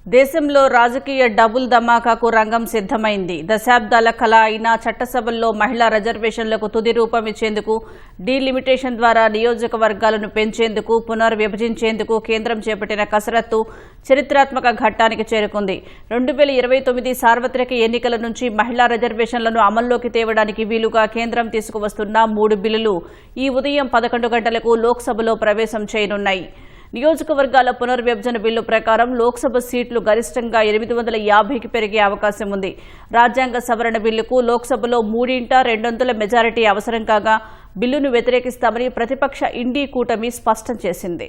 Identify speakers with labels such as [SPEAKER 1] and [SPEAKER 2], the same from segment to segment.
[SPEAKER 1] దేశంలో రాజకీయ డబుల్ ధమాకాకు రంగం సిద్ధమైంది. దశాబ్దాల కళ అయిన చట్టసభల్లో మహిళా రిజర్వేషన్లకు తుది రూపం ఇచ్చేందుకు, డీలిమిటేషన్ ద్వారా నియోజకవర్గాలను పెంచేందుకు, పునర్విభజించేందుకు కేంద్రం చేపట్టిన కసరత్తు చరిత్రాత్మక ఘట్టానికి చేరుకుంది. 2029 సార్వత్రిక ఎన్నికల నుంచి మహిళా రిజర్వేషన్లను అమల్లోకి తేవడానికి వీలుగా కేంద్రం తీసుకువస్తున్న 3 బిల్లులు ఈ ఉదయం 11 గంటలకు లోక్సభలో ప్రవేశం చేయనున్నాయి. నియోజకవర్గాల పునర్విభజన బిల్లు ప్రకారం లోక్సభ సీట్లు గరిష్టంగా 850కి పెరిగే అవకాశం ఉంది. రాజ్యాంగ సవరణ బిల్లుకు లోక్సభలో 3/2 మెజారిటీ అవసరం కాగా బిల్లును వ్యతిరేకిస్తామని ప్రతిపక్ష ఇండీ కూటమి స్పష్టం చేసింది.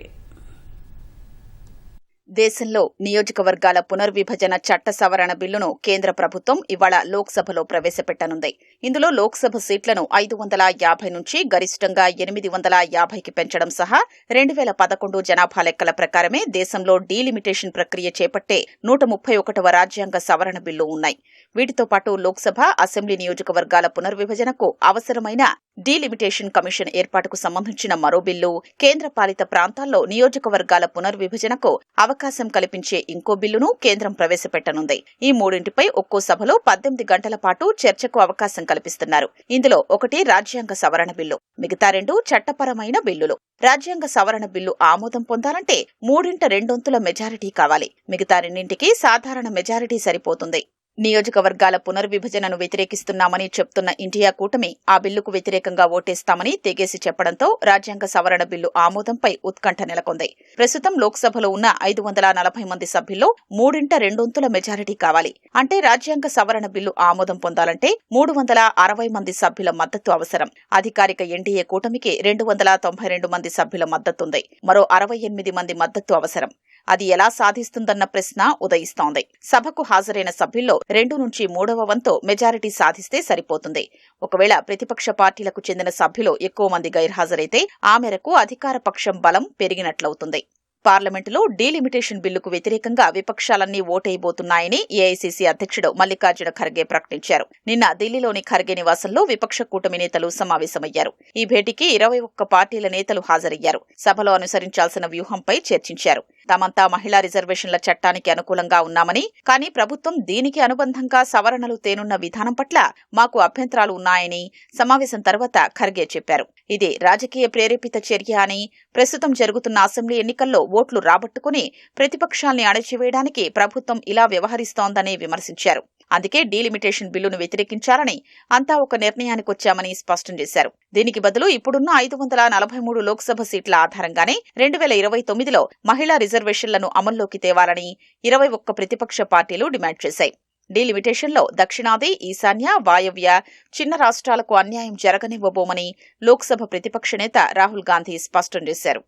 [SPEAKER 2] దేశంలో నియోజకవర్గాల పునర్విభజన చట్ట సవరణ బిల్లును కేంద్ర ప్రభుత్వం ఇవాళ లోక్సభలో ప్రవేశపెట్టనుంది. ఇందులో లోక్సభ సీట్లను 550 నుంచి గరిష్టంగా 850కి పెంచడం సహా 2011 జనాభా లెక్కల ప్రకారమే దేశంలో డీలిమిటేషన్ ప్రక్రియ చేపట్టే 131వ రాజ్యాంగ సవరణ బిల్లు ఉన్నాయి. వీటితో పాటు లోక్సభ, అసెంబ్లీ నియోజకవర్గాల పునర్విభజనకు అవసరమైన డీలిమిటేషన్ కమిషన్ ఏర్పాటుకు సంబంధించిన మరో బిల్లు, కేంద్ర పాలిత ప్రాంతాల్లో నియోజకవర్గాల పునర్విభజనకు అవకాశం కల్పించే ఇంకో బిల్లును కేంద్రం ప్రవేశపెట్టనుంది. ఈ మూడింటిపై ఒక్కో సభలో 18 గంటల పాటు చర్చకు అవకాశం కల్పిస్తున్నారు. ఇందులో ఒకటి రాజ్యాంగ సవరణ బిల్లు, మిగతా 2 చట్టపరమైన బిల్లులు. రాజ్యాంగ సవరణ బిల్లు ఆమోదం పొందాలంటే 3/2 మెజారిటీ కావాలి. మిగతా 2కి సాధారణ మెజారిటీ సరిపోతుంది. నియోజకవర్గాల పునర్విభజనను వ్యతిరేకిస్తున్నామని చెప్తున్న ఇండియా కూటమి ఆ బిల్లుకు వ్యతిరేకంగా ఓటేస్తామని తెగేసి చెప్పడంతో రాజ్యాంగ సవరణ బిల్లు ఆమోదంపై ఉత్కంఠ నెలకొంది. ప్రస్తుతం లోక్సభలో ఉన్న 540 మంది సభ్యుల్లో 3/2 మెజారిటీ కావాలి. అంటే రాజ్యాంగ సవరణ బిల్లు ఆమోదం పొందాలంటే 360 మంది సభ్యుల మద్దతు అవసరం. అధికారిక ఎన్డీఏ కూటమికి 292 మంది సభ్యుల మద్దతుంది. మరో 68 మంది మద్దతు అవసరం. అది ఎలా సాధిస్తుందన్న ప్రశ్న ఉదయిస్తోంది. సభకు హాజరైన సభ్యుల్లో 2 నుంచి 3వ వంతు మెజారిటీ సాధిస్తే సరిపోతుంది. ఒకవేళ ప్రతిపక్ష పార్టీలకు చెందిన సభ్యులు ఎక్కువ మంది గైర్హాజరైతే ఆ మేరకు అధికార పక్షం బలం పెరిగినట్లవుతుంది. పార్లమెంటులో డీలిమిటేషన్ బిల్లుకు వ్యతిరేకంగా విపక్షాలన్నీ ఓటైబోతున్నాయని ఏఐసీసీ అధ్యక్షుడు మల్లికార్జున ఖర్గే ప్రకటించారు. నిన్న ఢిల్లీలోని ఖర్గే నివాసంలో విపక్ష కూటమి నేతలు సమావేశమయ్యారు. ఈ భేటీకి 21 పార్టీల నేతలు హాజరయ్యారు. సభలో అనుసరించాల్సిన వ్యూహంపై చర్చించారు. తామంతా మహిళా రిజర్వేషన్ల చట్టానికి అనుకూలంగా ఉన్నామని, కానీ ప్రభుత్వం దీనికి అనుబంధంగా సవరణలు తేనున్న విధానం పట్ల మాకు అభ్యంతరాలు ఉన్నాయని సమావేశం తర్వాత ఖర్గే చెప్పారు. ఇది రాజకీయ ప్రేరేపిత చర్య అని, ప్రస్తుతం జరుగుతున్న అసెంబ్లీ ఎన్నికల్లో ఓట్లు రాబట్టుకుని ప్రతిపక్షాల్ని అణచివేయడానికి ప్రభుత్వం ఇలా వ్యవహరిస్తోందని విమర్శించారు. అందుకే డీలిమిటేషన్ బిల్లును వ్యతిరేకించాలని అంతా ఒక నిర్ణయానికొచ్చామని స్పష్టం చేశారు. దీనికి బదులు ఇప్పుడున్న 543 లోక్సభ సీట్ల ఆధారంగానే 2029లో మహిళా రిజర్వేషన్లను అమల్లోకి తేవాలని 21 ప్రతిపక్ష పార్టీలు డిమాండ్ చేశాయి. డీలిమిటేషన్లో దక్షిణాది, ఈశాన్య, వాయవ్య, చిన్న రాష్ట్రాలకు అన్యాయం జరగనివ్వబోమని లోక్సభ ప్రతిపక్ష నేత రాహుల్ గాంధీ స్పష్టం చేశారు.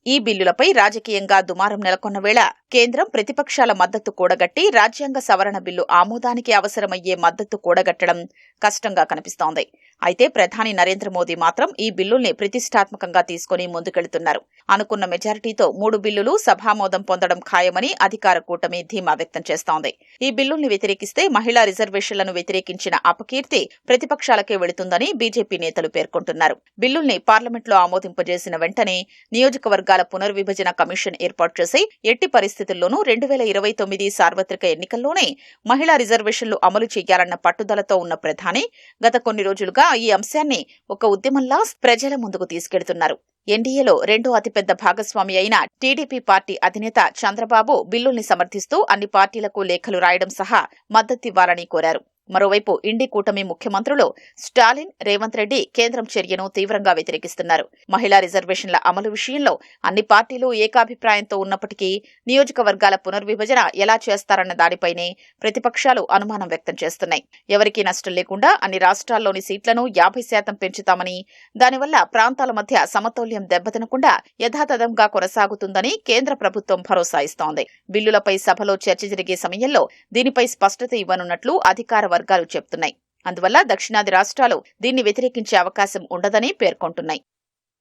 [SPEAKER 2] ఈ బిల్లులపై రాజకీయంగా దుమారం నెలకొన్న వేళ కేంద్రం ప్రతిపక్షాల మద్దతు కూడగట్టి రాజ్యాంగ సవరణ బిల్లు ఆమోదానికి అవసరమయ్యే మద్దతు కూడగట్టడం కష్టంగా కనిపిస్తోంది. అయితే ప్రధాని నరేంద్ర మోదీ మాత్రం ఈ బిల్లుల్ని ప్రతిష్టాత్మకంగా తీసుకుని ముందుకెళ్తున్నారు. అనుకున్న మెజారిటీతో 3 బిల్లులు సభామోదం పొందడం ఖాయమని అధికార కూటమి ధీమా వ్యక్తం చేస్తోంది. ఈ బిల్లుల్ని వ్యతిరేకిస్తే మహిళా రిజర్వేషన్లను వ్యతిరేకించిన అపకీర్తి ప్రతిపక్షాలకే వెళుతుందని బీజేపీ నేతలు పేర్కొంటున్నారు. బిల్లుల్ని పార్లమెంట్లో ఆమోదింపజేసిన వెంటనే నియోజకవర్గాల పునర్విభజన కమిషన్ ఏర్పాటు చేసి ఎట్టి పరిస్థితుల్లోనూ 2029 సార్వత్రిక ఎన్నికల్లోనే మహిళా రిజర్వేషన్లు అమలు చేయాలన్న పట్టుదలతో ఉన్న ప్రధాని గత కొన్ని రోజులుగా ఈ అంశాన్ని ఒక ఉద్యమంలా ప్రజల ముందుకు తీసుకెడుతున్నారు. ఎన్డీఏలో 2వ అతిపెద్ద భాగస్వామి అయిన టీడీపీ పార్టీ అధినేత చంద్రబాబు బిల్లుల్ని సమర్థిస్తూ అన్ని పార్టీలకు లేఖలు రాయడం సహా మద్దతివ్వాలని కోరారు. మరోవైపు ఇండీ కూటమి ముఖ్యమంత్రులు స్టాలిన్, రేవంత్ రెడ్డి కేంద్రం చర్యను తీవ్రంగా వ్యతిరేకిస్తున్నారు. మహిళా రిజర్వేషన్ల అమలు విషయంలో అన్ని పార్టీలు ఏకాభిప్రాయంతో ఉన్నప్పటికీ నియోజకవర్గాల పునర్విభజన ఎలా చేస్తారన్న దానిపైనే ప్రతిపక్షాలు అనుమానం వ్యక్తం చేస్తున్నాయి. ఎవరికీ నష్టం లేకుండా అన్ని రాష్ట్రాల్లోని సీట్లను 50% పెంచుతామని, దానివల్ల ప్రాంతాల మధ్య సమతౌల్యం దెబ్బతినకుండా యథాతథంగా కొనసాగుతుందని కేంద్ర ప్రభుత్వం భరోసా ఇస్తోంది. బిల్లులపై సభలో చర్చ జరిగే సమయంలో దీనిపై స్పష్టత ఇవ్వనున్నట్లు అధికార వర్గాలు చెబుతున్నాయి. అందువల్ల దక్షిణాది రాష్ట్రాలు దీన్ని వ్యతిరేకించే అవకాశం ఉండదని పేర్కొంటున్నాయి.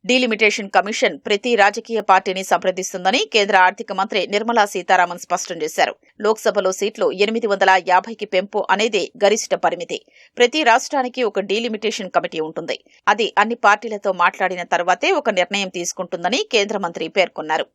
[SPEAKER 2] డీలిమిటేషన్ కమిషన్ ప్రతి రాజకీయ పార్టీని సంప్రదిస్తుందని కేంద్ర ఆర్థిక మంత్రి నిర్మలా సీతారామన్ స్పష్టం చేశారు. లోక్సభలో సీట్లు 850కి పెంపు అనేది గరిష్ట పరిమితి. ప్రతి రాష్ట్రానికి ఒక డీలిమిటేషన్ కమిటీ ఉంటుంది. అది అన్ని పార్టీలతో మాట్లాడిన తర్వాతే ఒక నిర్ణయం తీసుకుంటుందని కేంద్ర మంత్రి పేర్కొన్నారు.